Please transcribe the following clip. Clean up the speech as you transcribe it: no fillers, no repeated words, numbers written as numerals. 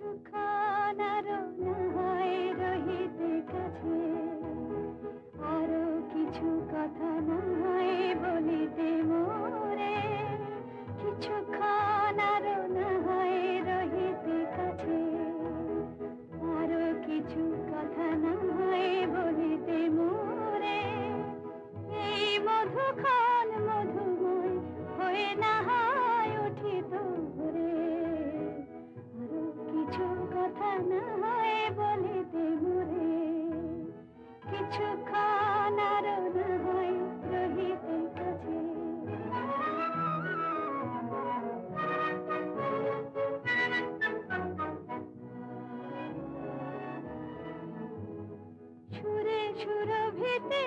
কিছুক্ষণ আরো না হয় রহিতে কাছে, আরো কিছু কথা না হয় বলিতে মোরে। কিছুক্ষণ আরো না হয় রহিতে কাছে, আরো কিছু কথা না হয় বলিতে মোরে। এই মধুক্ষণ মধুময় হয়ে না হয় উঠিত ভোরে, আরো কিছু কথা না হয় বলিতে মোরে। কিছুক্ষণ আরো না হয় রহিতে কাছে। সুরে সুরভিতে